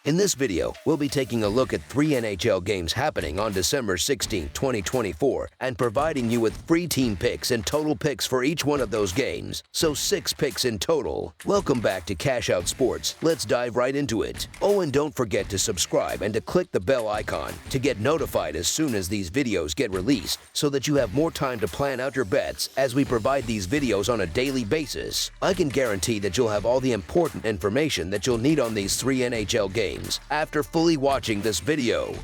In this video, we'll be taking a look at 3 NHL games happening on December 16, 2024, and providing you with free team picks and total picks for each one of those games, so 6 picks in total. Welcome back to Cash Out Sports. Let's dive right into it. Oh, and don't forget to subscribe and to click the bell icon to get notified as soon as these videos get released, so that you have more time to plan out your bets as we provide these videos on a daily basis. I can guarantee that you'll have all the important information that you'll need on these 3 NHL games after fully watching this video.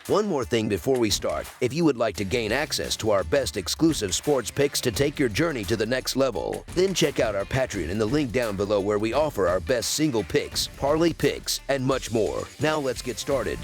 One more thing before we start, if you would like to gain access to our best exclusive sports picks to take your journey to the next level, then check out our Patreon in the link down below where we offer our best single picks, parlay picks, and much more. Now let's get started.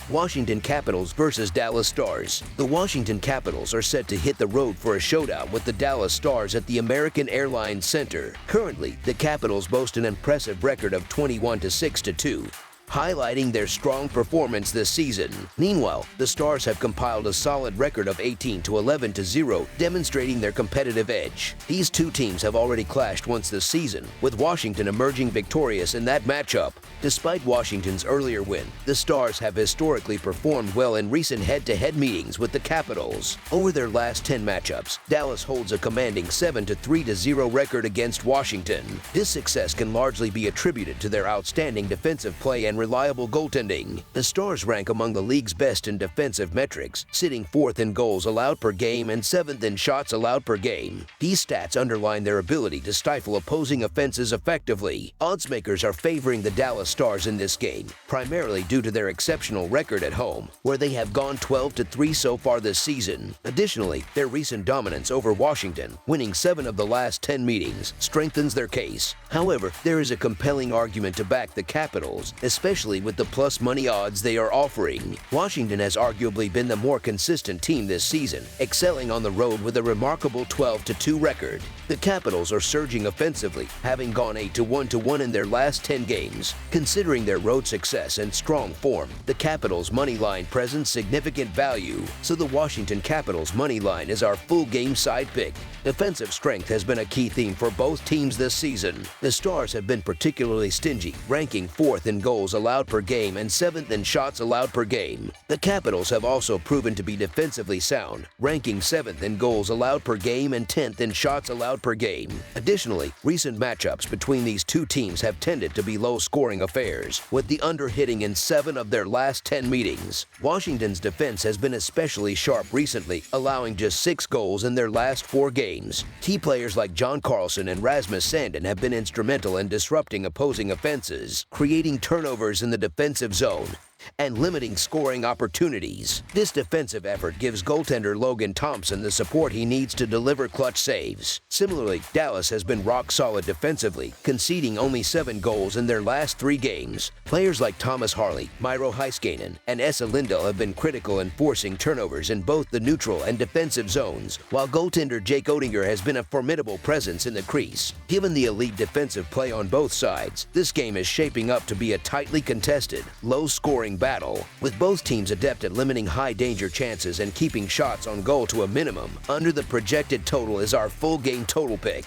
Washington Capitals versus Dallas Stars. The Washington Capitals are set to hit the road for a showdown with the Dallas Stars at the American Airlines Center. Currently, the Capitals boast an impressive record of 21-6-2. Highlighting their strong performance this season. Meanwhile, the Stars have compiled a solid record of 18-11-0, demonstrating their competitive edge. These two teams have already clashed once this season, with Washington emerging victorious in that matchup. Despite Washington's earlier win, the Stars have historically performed well in recent head-to-head meetings with the Capitals. Over their last 10 matchups, Dallas holds a commanding 7-3-0 record against Washington. This success can largely be attributed to their outstanding defensive play and reliable goaltending. The Stars rank among the league's best in defensive metrics, sitting 4th in goals allowed per game and 7th in shots allowed per game. These stats underline their ability to stifle opposing offenses effectively. Oddsmakers are favoring the Dallas Stars in this game, primarily due to their exceptional record at home, where they have gone 12-3 so far this season. Additionally, their recent dominance over Washington, winning 7 of the last 10 meetings, strengthens their case. However, there is a compelling argument to back the Capitals, especially with the plus money odds they are offering. Washington has arguably been the more consistent team this season, excelling on the road with a remarkable 12-2 record. The Capitals are surging offensively, having gone 8-1 in their last 10 games. Considering their road success and strong form, the Capitals' money line presents significant value, so the Washington Capitals money line is our full game side pick. Defensive strength has been a key theme for both teams this season. The Stars have been particularly stingy, ranking 4th in goals allowed per game and 7th in shots allowed per game. The Capitals have also proven to be defensively sound, ranking 7th in goals allowed per game and 10th in shots allowed per game. Additionally, recent matchups between these two teams have tended to be low-scoring affairs, with the under hitting in 7 of their last 10 meetings. Washington's defense has been especially sharp recently, allowing just 6 goals in their last 4 games. Key players like John Carlson and Rasmus Sandin have been instrumental in disrupting opposing offenses, creating turnovers in the defensive zone, and limiting scoring opportunities. This defensive effort gives goaltender Logan Thompson the support he needs to deliver clutch saves. Similarly, Dallas has been rock solid defensively, conceding only 7 goals in their last 3 games. Players like Thomas Harley, Miro Heiskanen, and Esa Lindell have been critical in forcing turnovers in both the neutral and defensive zones, while goaltender Jake Oettinger has been a formidable presence in the crease. Given the elite defensive play on both sides, this game is shaping up to be a tightly contested, low-scoring battle, with both teams adept at limiting high-danger chances and keeping shots on goal to a minimum. Under the projected total is our full game total pick.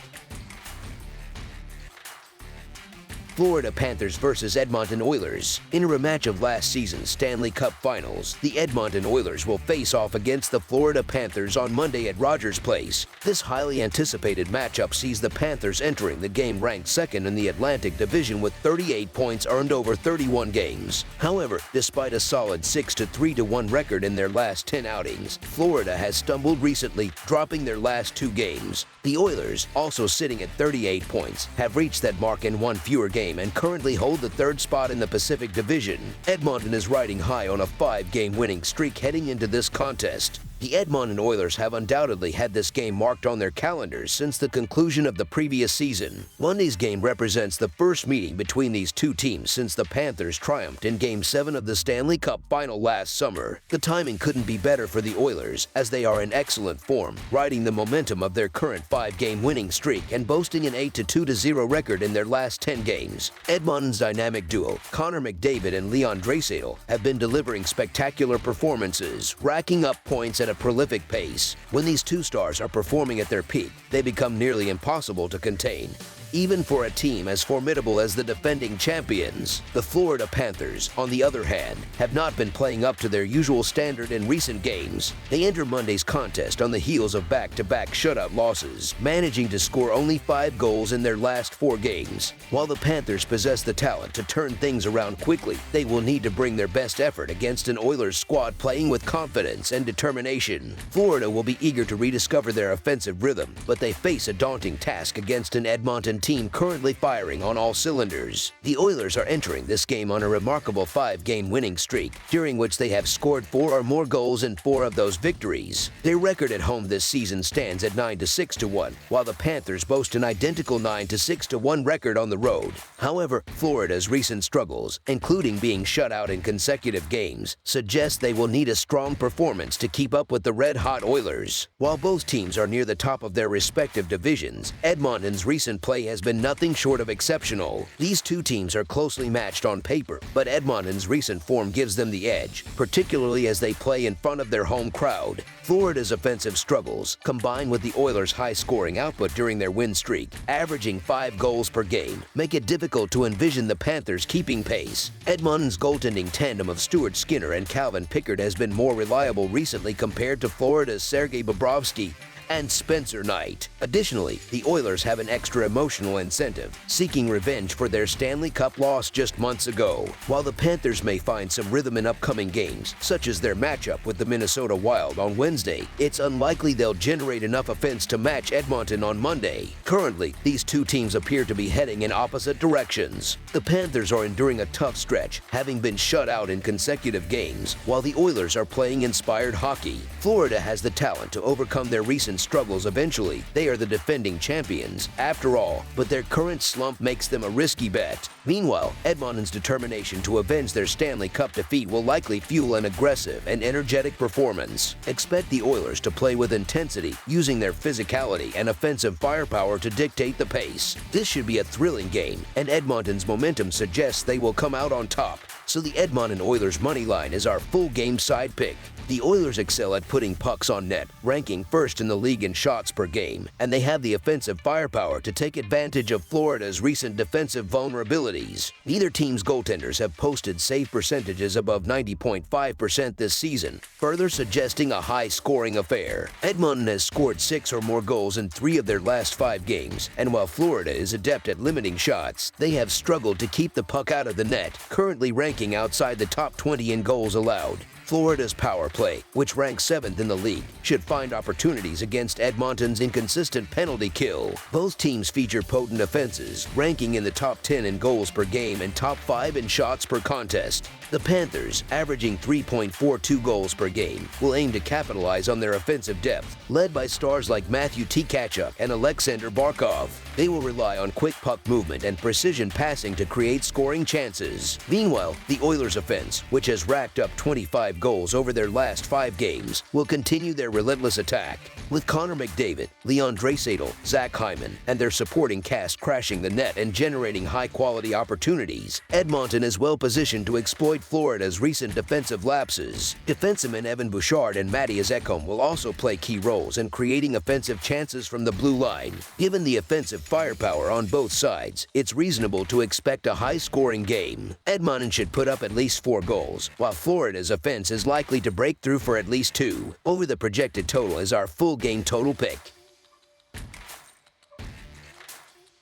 Florida Panthers versus Edmonton Oilers. In a rematch of last season's Stanley Cup Finals, the Edmonton Oilers will face off against the Florida Panthers on Monday at Rogers Place. This highly anticipated matchup sees the Panthers entering the game ranked 2nd in the Atlantic Division with 38 points earned over 31 games. However, despite a solid 6-3-1 record in their last 10 outings, Florida has stumbled recently, dropping their last 2 games. The Oilers, also sitting at 38 points, have reached that mark in 1 fewer game and currently hold the 3rd spot in the Pacific Division. Edmonton is riding high on a 5-game winning streak heading into this contest. The Edmonton Oilers have undoubtedly had this game marked on their calendars since the conclusion of the previous season. Monday's game represents the first meeting between these two teams since the Panthers triumphed in Game 7 of the Stanley Cup Final last summer. The timing couldn't be better for the Oilers, as they are in excellent form, riding the momentum of their current 5-game winning streak and boasting an 8-2-0 record in their last 10 games. Edmonton's dynamic duo, Connor McDavid and Leon Draisaitl, have been delivering spectacular performances, racking up points at a prolific pace. When these two stars are performing at their peak, they become nearly impossible to contain. even for a team as formidable as the defending champions. The Florida Panthers, on the other hand, have not been playing up to their usual standard in recent games. They enter Monday's contest on the heels of back-to-back shutout losses, managing to score only 5 goals in their last 4 games. While the Panthers possess the talent to turn things around quickly, they will need to bring their best effort against an Oilers squad playing with confidence and determination. Florida will be eager to rediscover their offensive rhythm, but they face a daunting task against an Edmonton team currently firing on all cylinders. The Oilers are entering this game on a remarkable 5-game winning streak, during which they have scored 4 or more goals in 4 of those victories. Their record at home this season stands at 9-6-1, while the Panthers boast an identical 9-6-1 record on the road. However, Florida's recent struggles, including being shut out in consecutive games, suggest they will need a strong performance to keep up with the red-hot Oilers. While both teams are near the top of their respective divisions, Edmonton's recent play has been nothing short of exceptional. These two teams are closely matched on paper, but Edmonton's recent form gives them the edge, particularly as they play in front of their home crowd. Florida's offensive struggles, combined with the Oilers' high-scoring output during their win streak, averaging 5 goals per game, make it difficult to envision the Panthers keeping pace. Edmonton's goaltending tandem of Stuart Skinner and Calvin Pickard has been more reliable recently compared to Florida's Sergei Bobrovsky and Spencer Knight. Additionally, the Oilers have an extra emotional incentive, seeking revenge for their Stanley Cup loss just months ago. While the Panthers may find some rhythm in upcoming games, such as their matchup with the Minnesota Wild on Wednesday, it's unlikely they'll generate enough offense to match Edmonton on Monday. Currently, these two teams appear to be heading in opposite directions. The Panthers are enduring a tough stretch, having been shut out in consecutive games, while the Oilers are playing inspired hockey. Florida has the talent to overcome their recent struggles eventually. They are the defending champions, after all, but their current slump makes them a risky bet. Meanwhile, Edmonton's determination to avenge their Stanley Cup defeat will likely fuel an aggressive and energetic performance. Expect the Oilers to play with intensity, using their physicality and offensive firepower to dictate the pace. This should be a thrilling game, and Edmonton's momentum suggests they will come out on top. So the Edmonton Oilers money line is our full game side pick. The Oilers excel at putting pucks on net, ranking first in the league in shots per game, and they have the offensive firepower to take advantage of Florida's recent defensive vulnerabilities. Neither team's goaltenders have posted save percentages above 90.5% this season, further suggesting a high-scoring affair. Edmonton has scored 6 or more goals in 3 of their last 5 games, and while Florida is adept at limiting shots, they have struggled to keep the puck out of the net, currently ranking outside the top 20 in goals allowed. Florida's power play, which ranks 7th in the league, should find opportunities against Edmonton's inconsistent penalty kill. Both teams feature potent offenses, ranking in the top 10 in goals per game and top 5 in shots per contest. The Panthers, averaging 3.42 goals per game, will aim to capitalize on their offensive depth, led by stars like Matthew Tkachuk and Alexander Barkov. They will rely on quick puck movement and precision passing to create scoring chances. Meanwhile, the Oilers' offense, which has racked up 25 goals over their last 5 games, will continue their relentless attack. With Connor McDavid, Leon Draisaitl, Zach Hyman, and their supporting cast crashing the net and generating high-quality opportunities, Edmonton is well-positioned to exploit Florida's recent defensive lapses. Defensemen Evan Bouchard and Matthias Ekholm will also play key roles in creating offensive chances from the blue line. Given the offensive firepower on both sides, it's reasonable to expect a high-scoring game. Edmonton should put up at least 4 goals, while Florida's offense is likely to break through for at least 2. Over the projected total is our full game total pick.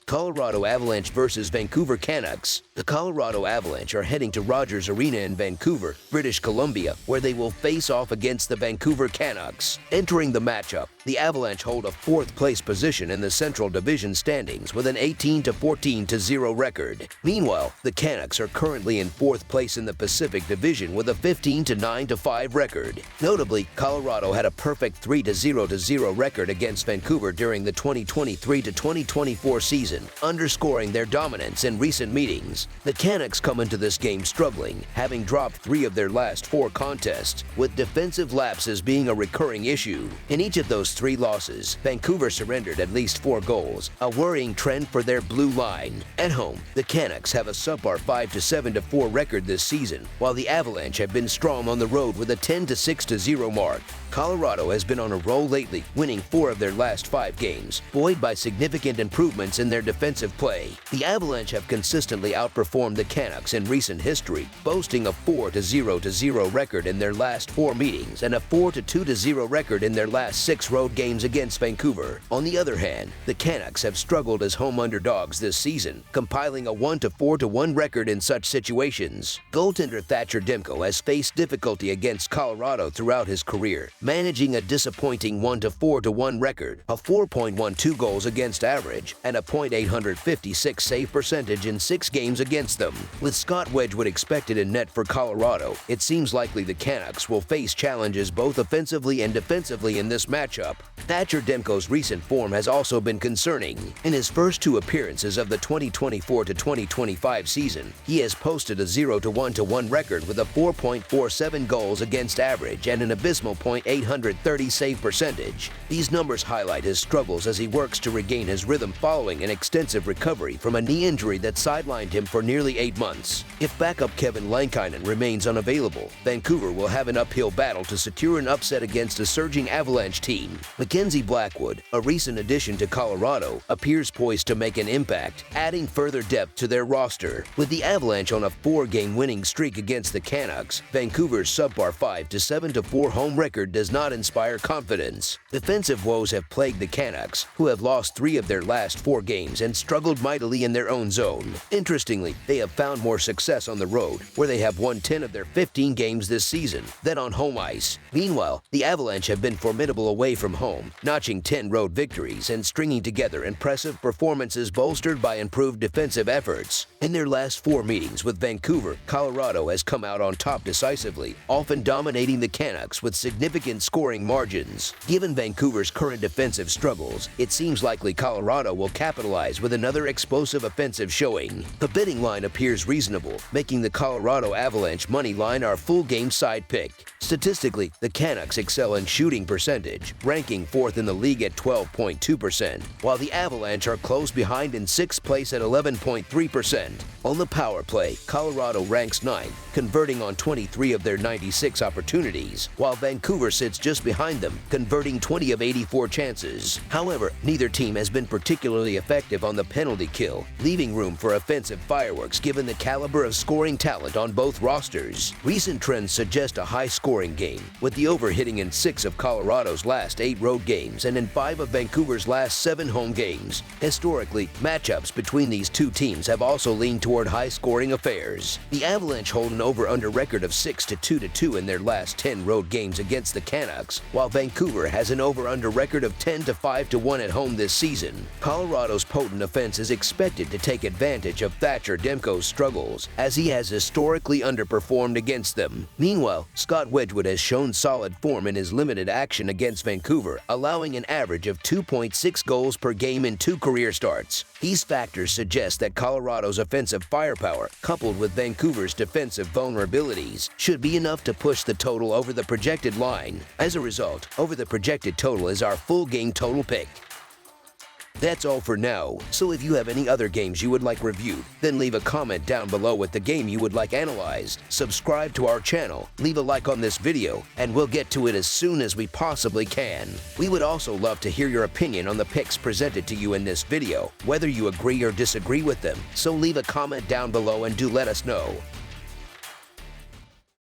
Colorado Avalanche versus Vancouver Canucks. The Colorado Avalanche are heading to Rogers Arena in Vancouver, British Columbia, where they will face off against the Vancouver Canucks. Entering the matchup, the Avalanche hold a 4th-place position in the Central Division standings with an 18-14-0 record. Meanwhile, the Canucks are currently in 4th place in the Pacific Division with a 15-9-5 record. Notably, Colorado had a perfect 3-0-0 record against Vancouver during the 2023-2024 season, underscoring their dominance in recent meetings. The Canucks come into this game struggling, having dropped 3 of their last 4 contests, with defensive lapses being a recurring issue. In each of those those 3 losses, Vancouver surrendered at least 4 goals, a worrying trend for their blue line. At home, the Canucks have a subpar 5-7-4 record this season, while the Avalanche have been strong on the road with a 10-6-0 mark. Colorado has been on a roll lately, winning 4 of their last 5 games, buoyed by significant improvements in their defensive play. The Avalanche have consistently outperformed the Canucks in recent history, boasting a 4-0-0 record in their last 4 meetings and a 4-2-0 record in their last 6 road games against Vancouver. On the other hand, the Canucks have struggled as home underdogs this season, compiling a 1-4-1 record in such situations. Goaltender Thatcher Demko has faced difficulty against Colorado throughout his career, managing a disappointing 1-4-1 record, a 4.12 goals against average, and a .856 save percentage in 6 games against them. With Scott Wedgwood expected in net for Colorado, it seems likely the Canucks will face challenges both offensively and defensively in this matchup. Thatcher Demko's recent form has also been concerning. In his first 2 appearances of the 2024-2025 season, he has posted a 0-1-1 record with a 4.47 goals against average and an abysmal .830 save percentage. These numbers highlight his struggles as he works to regain his rhythm following an extensive recovery from a knee injury that sidelined him for nearly 8 months. If backup Kevin Lankinen remains unavailable, Vancouver will have an uphill battle to secure an upset against a surging Avalanche team. Mackenzie Blackwood, a recent addition to Colorado, appears poised to make an impact, adding further depth to their roster. With the Avalanche on a 4-game winning streak against the Canucks, Vancouver's subpar 5-7-4 home record does not inspire confidence. Defensive woes have plagued the Canucks, who have lost 3 of their last 4 games and struggled mightily in their own zone. Interestingly, they have found more success on the road, where they have won 10 of their 15 games this season, than on home ice. Meanwhile, the Avalanche have been formidable away from home, notching 10 road victories and stringing together impressive performances bolstered by improved defensive efforts. In their last 4 meetings with Vancouver, Colorado has come out on top decisively, often dominating the Canucks with significant scoring margins. Given Vancouver's current defensive struggles, it seems likely Colorado will capitalize with another explosive offensive showing. The betting line appears reasonable, making the Colorado Avalanche money line our full game side pick. Statistically, the Canucks excel in shooting percentage, ranking 4th in the league at 12.2%, while the Avalanche are close behind in 6th place at 11.3%. On the power play, Colorado ranks 9th, converting on 23 of their 96 opportunities, while Vancouver sits just behind them, converting 20 of 84 chances. However, neither team has been particularly effective on the penalty kill, leaving room for offensive fireworks given the caliber of scoring talent on both rosters. Recent trends suggest a high-scoring game, with the over hitting in 6 of Colorado's last 8 road games and in 5 of Vancouver's last 7 home games. Historically, matchups between these 2 teams have also leaned toward high-scoring affairs. The Avalanche hold an over-under record of 6-2-2 in their last 10 road games against the Canucks, while Vancouver has an over-under record of 10-5-1 at home this season. Colorado's potent offense is expected to take advantage of Thatcher Demko's struggles, as he has historically underperformed against them. Meanwhile, Scott Wedgwood has shown solid form in his limited action against Vancouver, allowing an average of 2.6 goals per game in 2 career starts. These factors suggest that Colorado's offensive firepower, coupled with Vancouver's defensive vulnerabilities, should be enough to push the total over the projected line. As a result, over the projected total is our full game total pick. That's all for now, so if you have any other games you would like reviewed, then leave a comment down below with the game you would like analyzed. Subscribe to our channel, leave a like on this video, and we'll get to it as soon as we possibly can. We would also love to hear your opinion on the picks presented to you in this video, whether you agree or disagree with them, so leave a comment down below and do let us know.